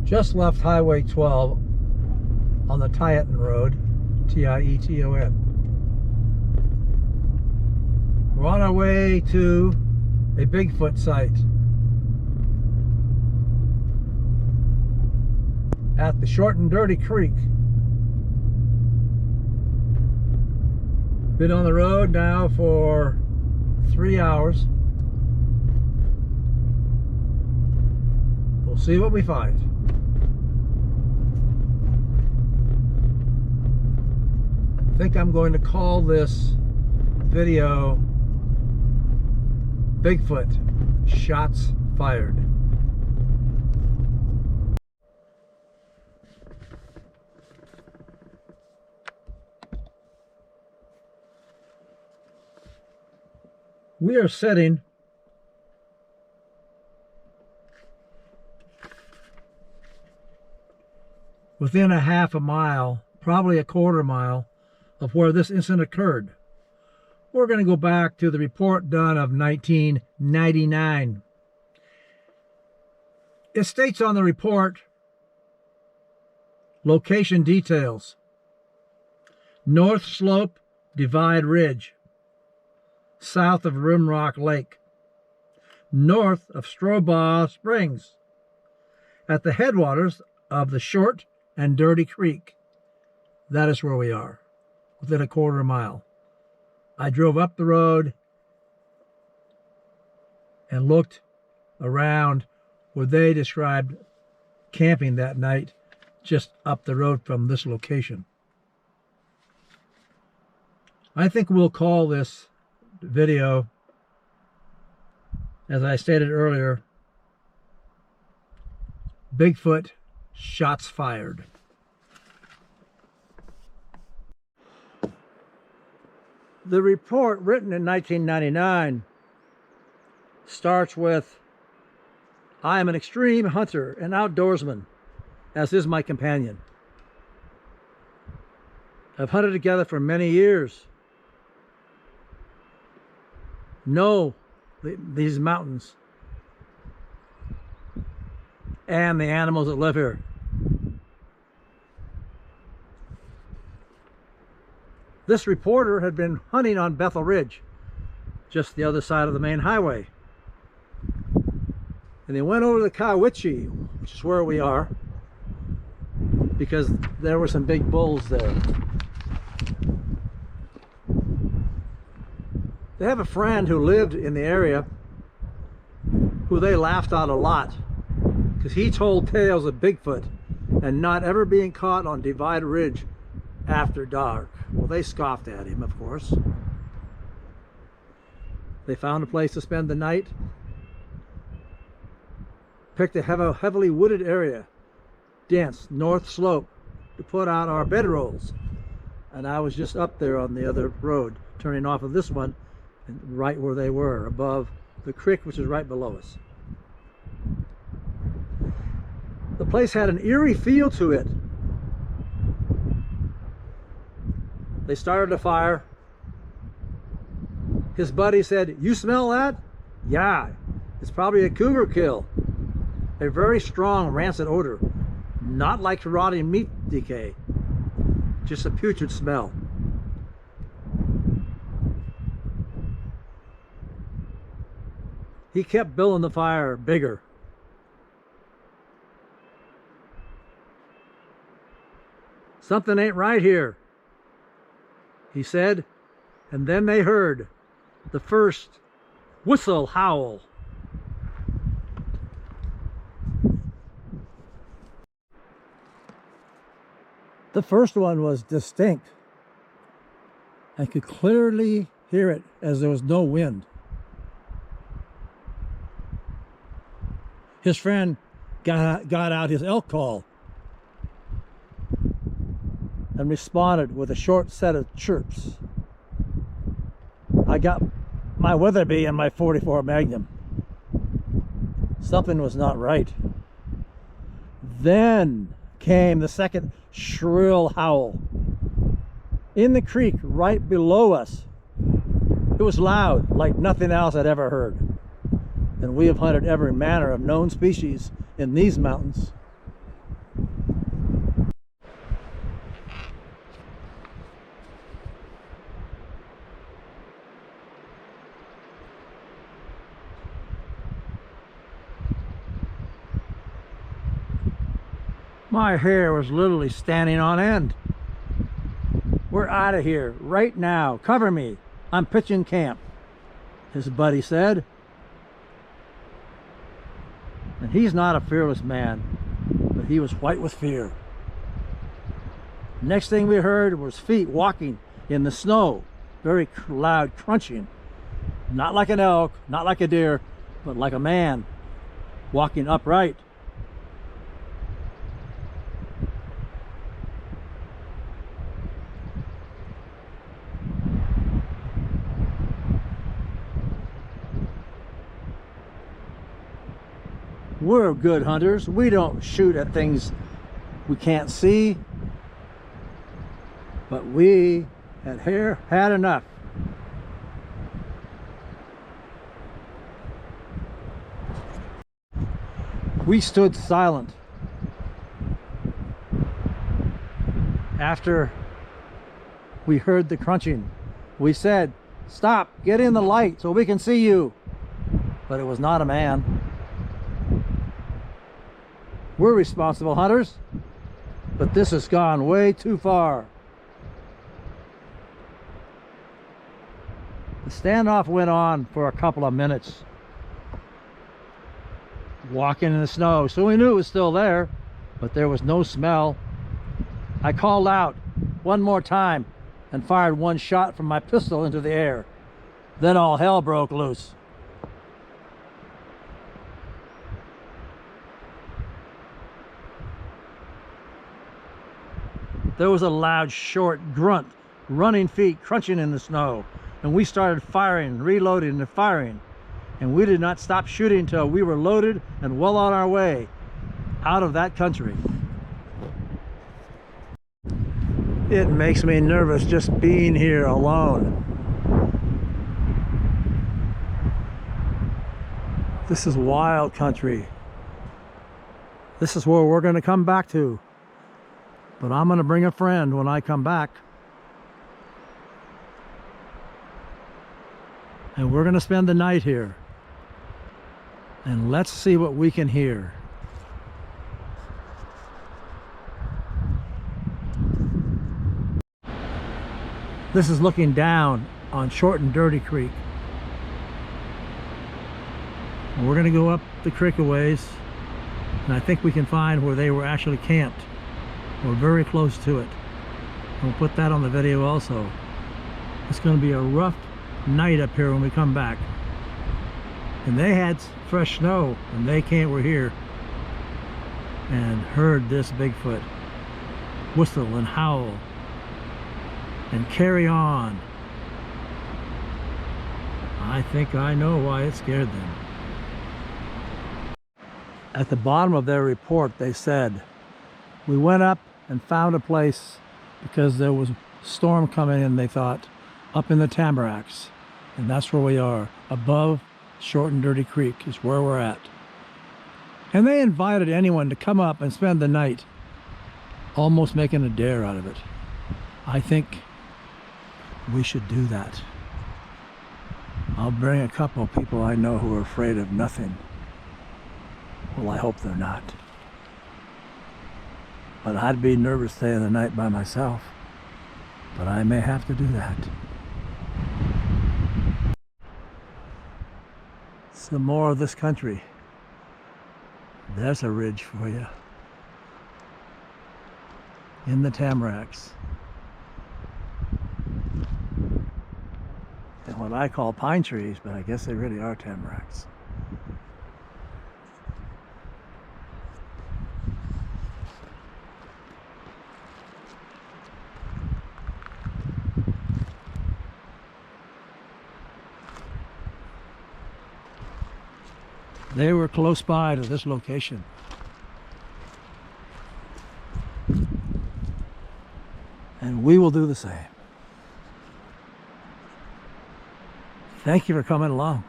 Just left Highway 12 on the Tieton Road, Tieton. We're on our way to a Bigfoot site at the Short and Dirty Creek. Been on the road now for 3 hours. We'll see what we find. I think I'm going to call this video Bigfoot Shots Fired. We are sitting within a half a mile, probably a quarter mile, of where this incident occurred. We're going to go back to the report done of 1999. It states on the report, location details: North Slope Divide Ridge, south of RIMROCK Lake, north of STROBAUGH Springs, at the headwaters of the Short and Dirty Creek. That is where we are, within a quarter mile. I drove up the road and looked around where they described camping that night, just up the road from this location. I think we'll call this video, as I stated earlier, Bigfoot Shots Fired. The report, written in 1999, starts with, "I am an extreme hunter and outdoorsman, as is my companion. I've hunted together for many years. Know these mountains and the animals that live here. This reporter had been hunting on Bethel Ridge, just the other side of the main highway. And they went over to the Kawitchi, which is where we are, because there were some big bulls there. They have a friend who lived in the area who they laughed at a lot, because he told tales of Bigfoot and not ever being caught on Divide Ridge after dark. Well, they scoffed at him, of course. They found a place to spend the night, picked a heavily wooded area, dense north slope, to put out our bedrolls. And I was just up there on the other road, turning off of this one, and right where they were, above the creek, which is right below us. The place had an eerie feel to it. They started a fire. His buddy said, "You smell that?" "Yeah, it's probably a cougar kill." A very strong rancid odor, not like rotting meat decay, just a putrid smell. He kept building the fire bigger. "Something ain't right here," he said, and then they heard the first whistle howl. The first one was distinct. I could clearly hear it as there was no wind. His friend got out his elk call and responded with a short set of chirps. I got my Weatherby and my .44 Magnum. Something was not right. Then came the second shrill howl. In the creek right below us. It was loud, like nothing else I'd ever heard. And we have hunted every manner of known species in these mountains. My hair was literally standing on end. We're out of here right now. Cover me. I'm pitching camp, his buddy said. And he's not a fearless man, but he was white with fear. Next thing we heard was feet walking in the snow, very loud crunching. Not like an elk, not like a deer, but like a man walking upright. We're good hunters. We don't shoot at things we can't see. But we had enough. We stood silent after we heard the crunching. We said, "Stop, get in the light so we can see you." But it was not a man. We're responsible hunters, but this has gone way too far. The standoff went on for a couple of minutes, walking in the snow, so we knew it was still there, but there was no smell. I called out one more time and fired one shot from my pistol into the air. Then all hell broke loose. There was a loud, short grunt, running feet crunching in the snow, and we started firing, reloading and firing. And we did not stop shooting until we were loaded and well on our way out of that country. It makes me nervous just being here alone. This is wild country. This is where we're going to come back to. But I'm going to bring a friend when I come back. And we're going to spend the night here. And let's see what we can hear. This is looking down on Short and Dirty Creek. And we're going to go up the creek a ways. And I think we can find where they were actually camped. We're very close to it. We'll put that on the video also. It's going to be a rough night up here when we come back. And they had fresh snow and they were here and heard this Bigfoot whistle and howl and carry on. I think I know why it scared them. At the bottom of their report they said, "We went up and found a place because there was a storm coming in, they thought, up in the tamaracks. And that's where we are, above Short and Dirty Creek is where we're at." And they invited anyone to come up and spend the night, almost making a dare out of it. I think we should do that. I'll bring a couple of people I know who are afraid of nothing. Well, I hope they're not. But I'd be nervous staying the night by myself. But I may have to do that. Some more of this country. There's a ridge for you. In the tamaracks. And what I call pine trees, but I guess they really are tamaracks. They were close by to this location. And we will do the same. Thank you for coming along.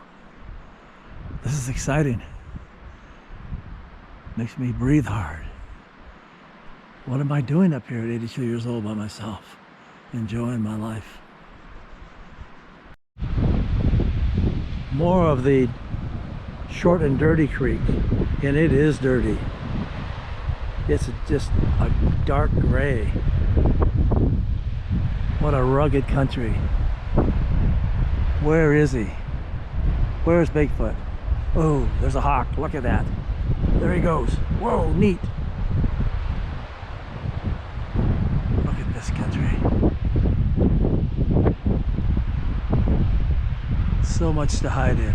This is exciting. Makes me breathe hard. What am I doing up here at 82 years old by myself? Enjoying my life. More of the Short and Dirty Creek, and it is dirty. It's just a dark gray. What a rugged country. Where is he? Where's Bigfoot? Oh, there's a hawk. Look at that. There he goes. Whoa, neat. Look at this country. So much to hide in.